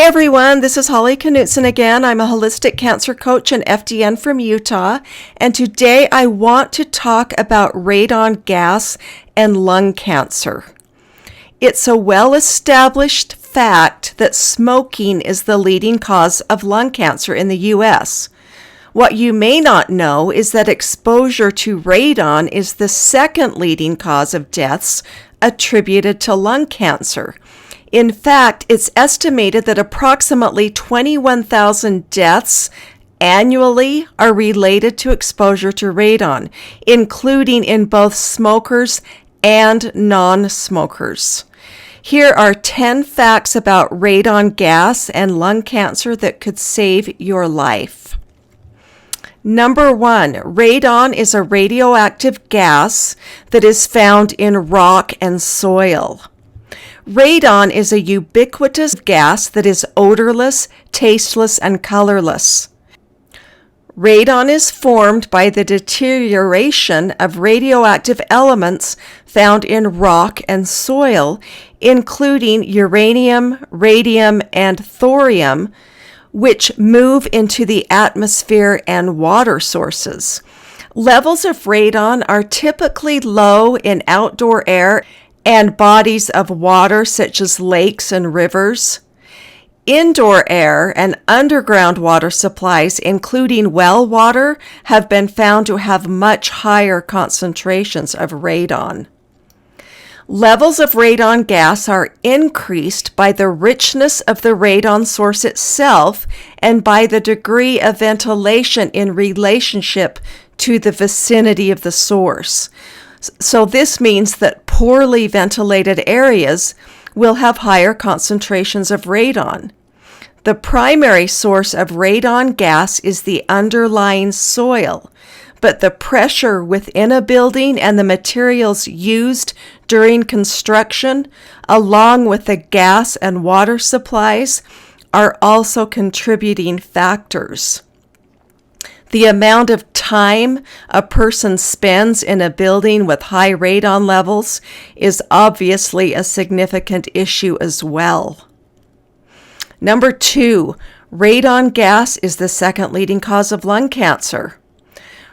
everyone, this is Holly Knudson again. I'm a holistic cancer coach and FDN from Utah, and today I want to talk about radon gas and lung cancer. It's a well-established fact that smoking is the leading cause of lung cancer in the U.S. What you may not know is that exposure to radon is the second leading cause of deaths attributed to lung cancer. In fact, it's estimated that approximately 21,000 deaths annually are related to exposure to radon, including in both smokers and non-smokers. Here are 10 facts about radon gas and lung cancer that could save your life. Number 1, radon is a radioactive gas that is found in rock and soil. Radon is a ubiquitous gas that is odorless, tasteless, and colorless. Radon is formed by the deterioration of radioactive elements found in rock and soil, including uranium, radium, and thorium, which move into the atmosphere and water sources. Levels of radon are typically low in outdoor air and bodies of water such as lakes and rivers. Indoor air and underground water supplies, including well water, have been found to have much higher concentrations of radon. Levels of radon gas are increased by the richness of the radon source itself and by the degree of ventilation in relationship to the vicinity of the source. So this means that poorly ventilated areas will have higher concentrations of radon. The primary source of radon gas is the underlying soil, but the pressure within a building and the materials used during construction, along with the gas and water supplies, are also contributing factors. The amount of time a person spends in a building with high radon levels is obviously a significant issue as well. Number 2, radon gas is the second leading cause of lung cancer.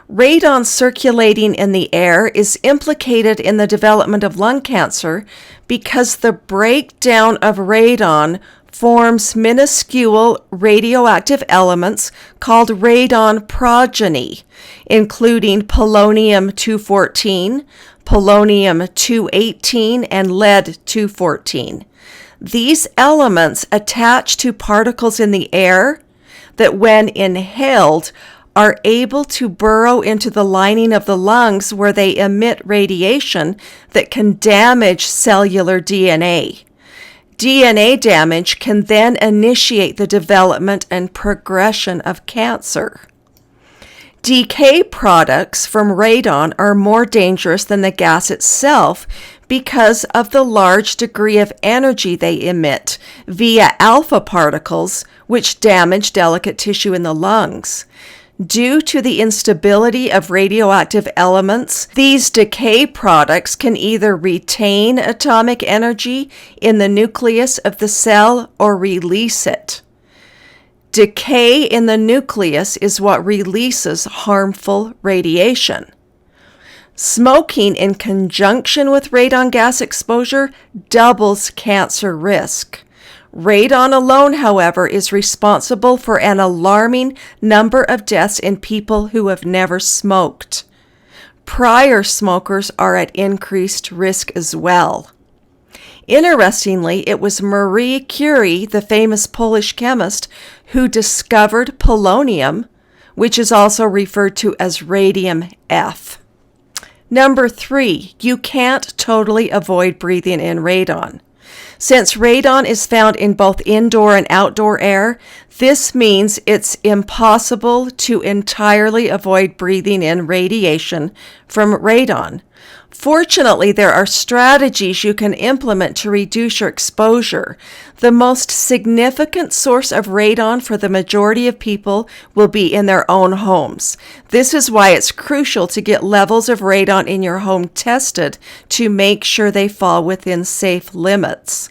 Radon circulating in the air is implicated in the development of lung cancer because the breakdown of radon forms minuscule radioactive elements called radon progeny, including polonium-214, polonium-218, and lead-214. These elements attach to particles in the air that, when inhaled, are able to burrow into the lining of the lungs where they emit radiation that can damage cellular DNA. DNA damage can then initiate the development and progression of cancer. Decay products from radon are more dangerous than the gas itself because of the large degree of energy they emit via alpha particles, which damage delicate tissue in the lungs. Due to the instability of radioactive elements, these decay products can either retain atomic energy in the nucleus of the cell or release it. Decay in the nucleus is what releases harmful radiation. Smoking in conjunction with radon gas exposure doubles cancer risk. Radon alone, however, is responsible for an alarming number of deaths in people who have never smoked. Prior smokers are at increased risk as well. Interestingly, it was Marie Curie, the famous Polish chemist, who discovered polonium, which is also referred to as radium F. Number 3, you can't totally avoid breathing in radon. Since radon is found in both indoor and outdoor air, this means it's impossible to entirely avoid breathing in radiation from radon. Fortunately, there are strategies you can implement to reduce your exposure. The most significant source of radon for the majority of people will be in their own homes. This is why it's crucial to get levels of radon in your home tested to make sure they fall within safe limits.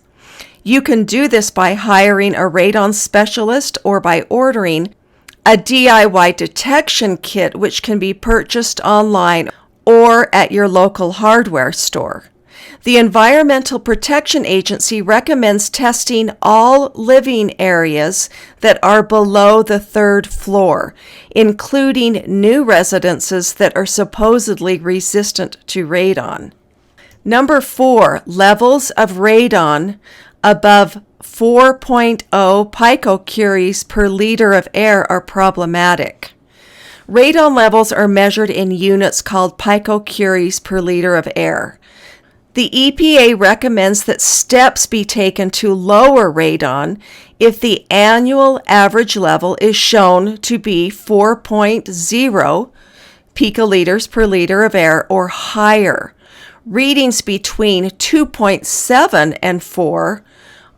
You can do this by hiring a radon specialist or by ordering a DIY detection kit, which can be purchased online or at your local hardware store. The Environmental Protection Agency recommends testing all living areas that are below the 3rd floor, including new residences that are supposedly resistant to radon. Number 4, levels of radon above 4.0 picocuries per liter of air are problematic. Radon levels are measured in units called picocuries per liter of air. The EPA recommends that steps be taken to lower radon if the annual average level is shown to be 4.0 picoliters per liter of air or higher. Readings between 2.7 and 4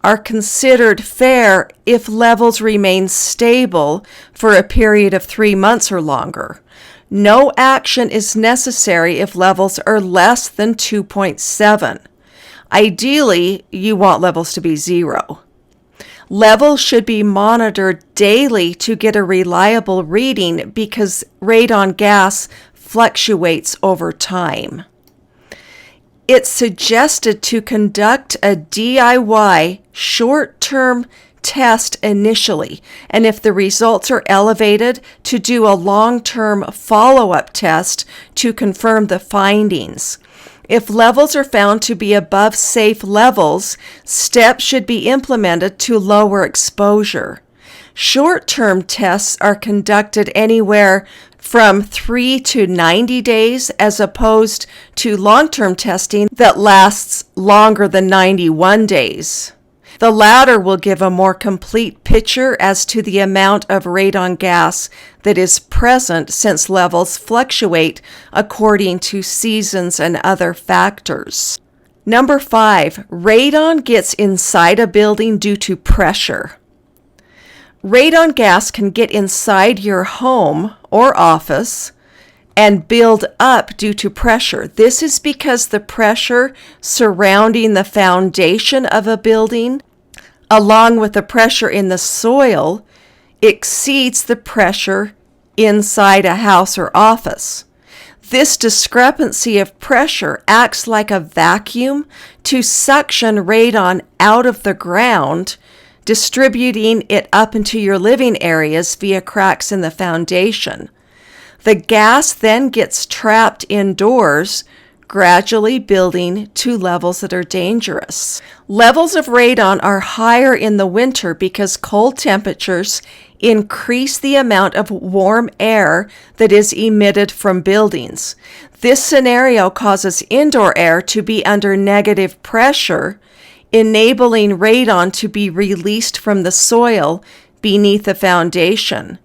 are considered fair if levels remain stable for a period of 3 months or longer. No action is necessary if levels are less than 2.7. Ideally, you want levels to be 0. Levels should be monitored daily to get a reliable reading because radon gas fluctuates over time. It's suggested to conduct a DIY short-term test initially, and if the results are elevated, to do a long-term follow-up test to confirm the findings. If levels are found to be above safe levels, steps should be implemented to lower exposure. Short-term tests are conducted anywhere from 3 to 90 days as opposed to long-term testing that lasts longer than 91 days. The latter will give a more complete picture as to the amount of radon gas that is present since levels fluctuate according to seasons and other factors. Number 5, radon gets inside a building due to pressure. Radon gas can get inside your home or office and build up due to pressure. This is because the pressure surrounding the foundation of a building, along with the pressure in the soil, exceeds the pressure inside a house or office. This discrepancy of pressure acts like a vacuum to suction radon out of the ground, distributing it up into your living areas via cracks in the foundation. The gas then gets trapped indoors, gradually building to levels that are dangerous. Levels of radon are higher in the winter because cold temperatures increase the amount of warm air that is emitted from buildings. This scenario causes indoor air to be under negative pressure, enabling radon to be released from the soil beneath the foundation.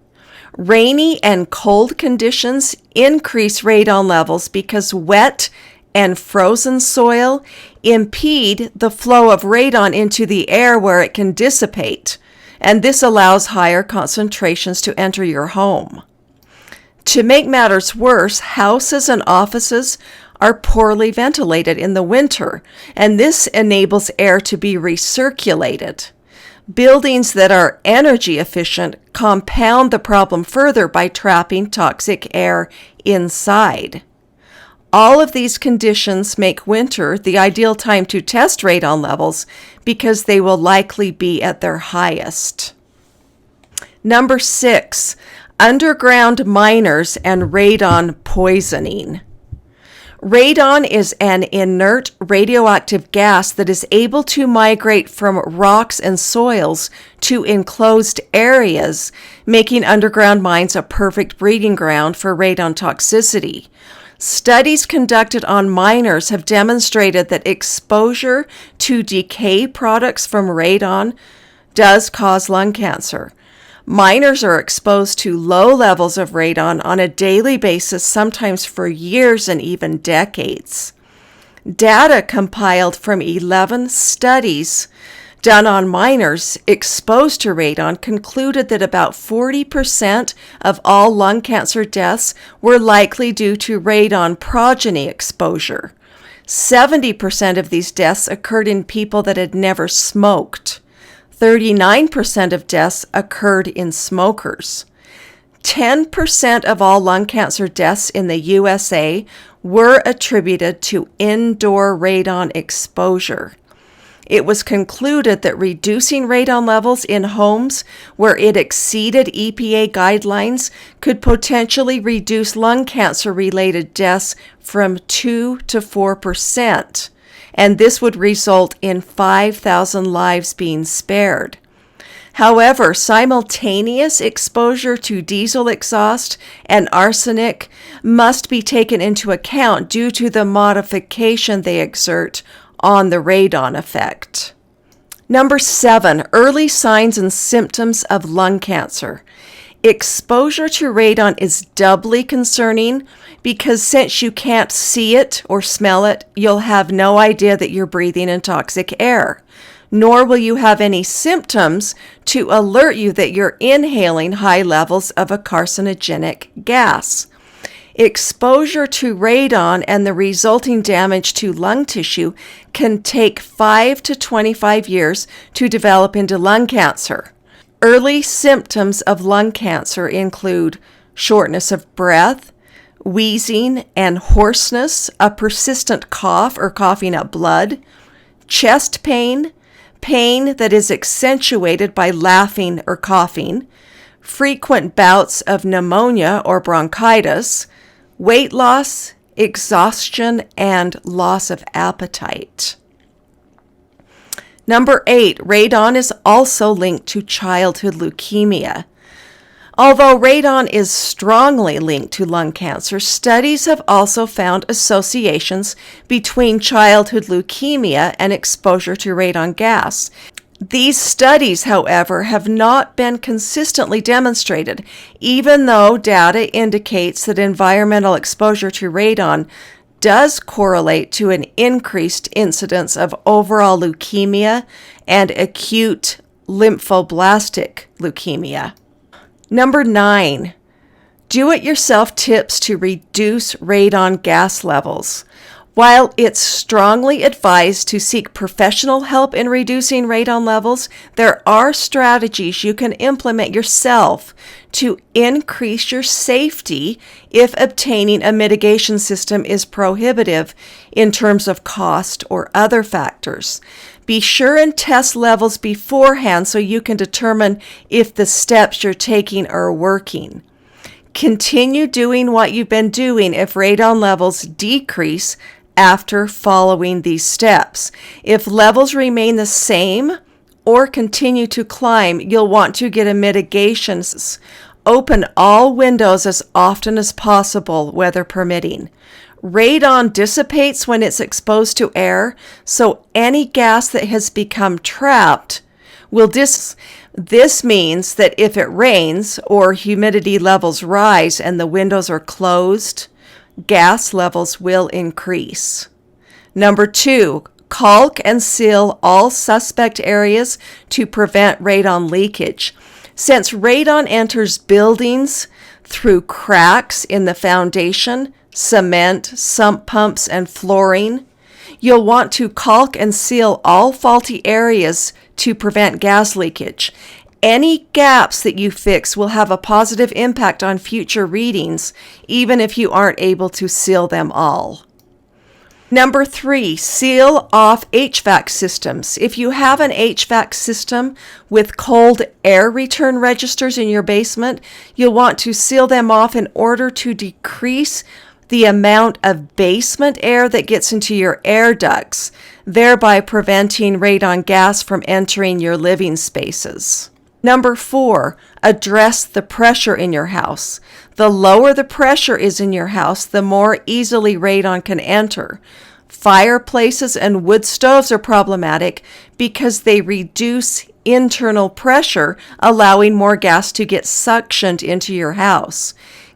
Rainy and cold conditions increase radon levels because wet and frozen soil impede the flow of radon into the air where it can dissipate, and this allows higher concentrations to enter your home. To make matters worse, houses and offices are poorly ventilated in the winter, and this enables air to be recirculated. Buildings that are energy efficient compound the problem further by trapping toxic air inside. All of these conditions make winter the ideal time to test radon levels because they will likely be at their highest. Number 6, underground miners and radon poisoning. Radon is an inert radioactive gas that is able to migrate from rocks and soils to enclosed areas, making underground mines a perfect breeding ground for radon toxicity. Studies conducted on miners have demonstrated that exposure to decay products from radon does cause lung cancer. Miners are exposed to low levels of radon on a daily basis, sometimes for years and even decades. Data compiled from 11 studies done on miners exposed to radon concluded that about 40% of all lung cancer deaths were likely due to radon progeny exposure. 70% of these deaths occurred in people that had never smoked. 39% of deaths occurred in smokers. 10% of all lung cancer deaths in the USA were attributed to indoor radon exposure. It was concluded that reducing radon levels in homes where it exceeded EPA guidelines could potentially reduce lung cancer-related deaths from 2 to 4%, and this would result in 5,000 lives being spared. However, simultaneous exposure to diesel exhaust and arsenic must be taken into account due to the modification they exert on the radon effect. Number 7, early signs and symptoms of lung cancer. Exposure to radon is doubly concerning because since you can't see it or smell it, you'll have no idea that you're breathing in toxic air, nor will you have any symptoms to alert you that you're inhaling high levels of a carcinogenic gas. Exposure to radon and the resulting damage to lung tissue can take 5 to 25 years to develop into lung cancer. Early symptoms of lung cancer include shortness of breath, wheezing and hoarseness, a persistent cough or coughing up blood, chest pain, pain that is accentuated by laughing or coughing, frequent bouts of pneumonia or bronchitis, weight loss, exhaustion, and loss of appetite. Number 8, radon is also linked to childhood leukemia. Although radon is strongly linked to lung cancer, studies have also found associations between childhood leukemia and exposure to radon gas. These studies, however, have not been consistently demonstrated, even though data indicates that environmental exposure to radon does correlate to an increased incidence of overall leukemia and acute lymphoblastic leukemia. Number 9, do-it-yourself tips to reduce radon gas levels. While it's strongly advised to seek professional help in reducing radon levels, there are strategies you can implement yourself to increase your safety if obtaining a mitigation system is prohibitive in terms of cost or other factors. Be sure and test levels beforehand so you can determine if the steps you're taking are working. Continue doing what you've been doing if radon levels decrease after following these steps. If levels remain the same or continue to climb, you'll want to get a mitigation. Open all windows as often as possible, weather permitting. Radon dissipates when it's exposed to air, so any gas that has become trapped will This means that if it rains or humidity levels rise and the windows are closed, gas levels will increase. Number 2, caulk and seal all suspect areas to prevent radon leakage. Since radon enters buildings through cracks in the foundation, cement, sump pumps, and flooring, you'll want to caulk and seal all faulty areas to prevent gas leakage. Any gaps that you fix will have a positive impact on future readings, even if you aren't able to seal them all. Number 3, seal off HVAC systems. If you have an HVAC system with cold air return registers in your basement, you'll want to seal them off in order to decrease the amount of basement air that gets into your air ducts, thereby preventing radon gas from entering your living spaces. Number 4, address the pressure in your house. The lower the pressure is in your house, the more easily radon can enter. Fireplaces and wood stoves are problematic because they reduce internal pressure, allowing more gas to get suctioned into your house.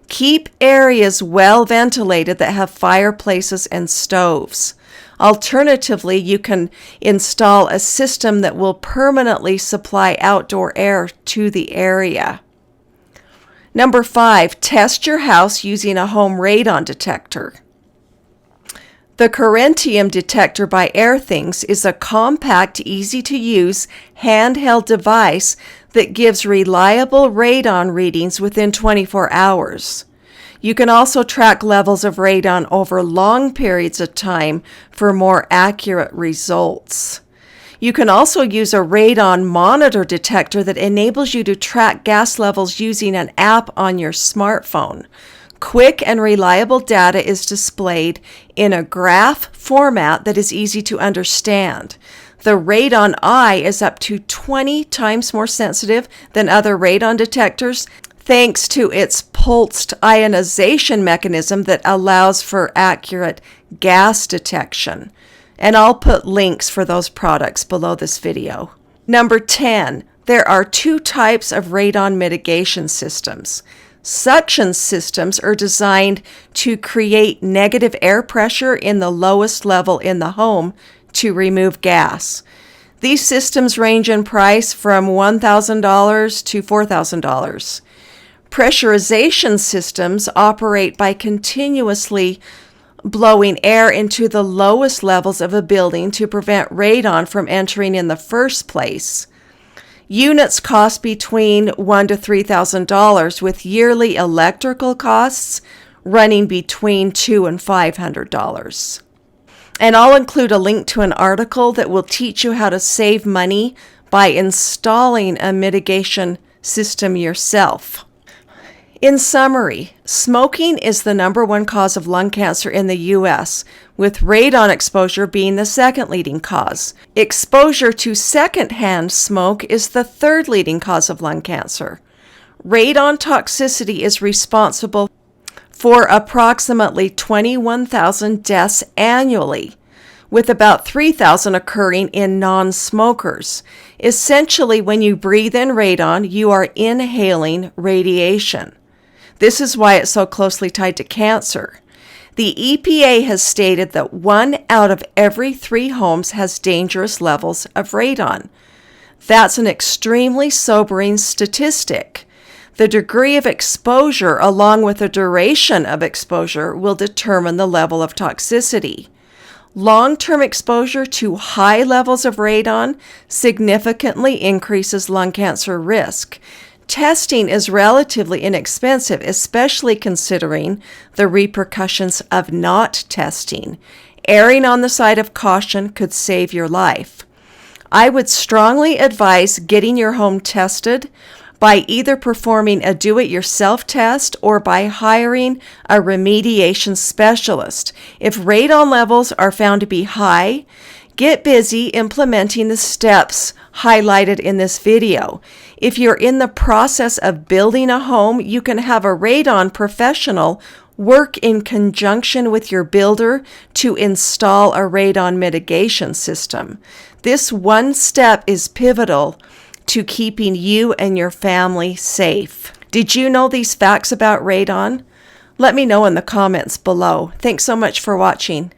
Keep areas well ventilated that have fireplaces and stoves. Alternatively, you can install a system that will permanently supply outdoor air to the area. Number 5, test your house using a home radon detector. The Corentium detector by Airthings is a compact, easy-to-use handheld device that gives reliable radon readings within 24 hours. You can also track levels of radon over long periods of time for more accurate results. You can also use a radon monitor detector that enables you to track gas levels using an app on your smartphone. Quick and reliable data is displayed in a graph format that is easy to understand. The radon eye is up to 20 times more sensitive than other radon detectors, thanks to its pulsed ionization mechanism that allows for accurate gas detection. And I'll put links for those products below this video. Number 10, there are two types of radon mitigation systems. Suction systems are designed to create negative air pressure in the lowest level in the home to remove gas. These systems range in price from $1,000 to $4,000. Pressurization systems operate by continuously blowing air into the lowest levels of a building to prevent radon from entering in the first place. Units cost between $1,000 to $3,000, with yearly electrical costs running between $200 and $500. And I'll include a link to an article that will teach you how to save money by installing a mitigation system yourself. In summary, smoking is the #1 cause of lung cancer in the U.S., with radon exposure being the second leading cause. Exposure to secondhand smoke is the third leading cause of lung cancer. Radon toxicity is responsible for approximately 21,000 deaths annually, with about 3,000 occurring in non-smokers. Essentially, when you breathe in radon, you are inhaling radiation. This is why it's so closely tied to cancer. The EPA has stated that 1 out of every 3 homes has dangerous levels of radon. That's an extremely sobering statistic. The degree of exposure, along with the duration of exposure, will determine the level of toxicity. Long-term exposure to high levels of radon significantly increases lung cancer risk. Testing is relatively inexpensive, especially considering the repercussions of not testing. Erring on the side of caution could save your life. I would strongly advise getting your home tested by either performing a do-it-yourself test or by hiring a remediation specialist. If radon levels are found to be high, get busy implementing the steps highlighted in this video. If you're in the process of building a home, you can have a radon professional work in conjunction with your builder to install a radon mitigation system. This one step is pivotal to keeping you and your family safe. Did you know these facts about radon? Let me know in the comments below. Thanks so much for watching.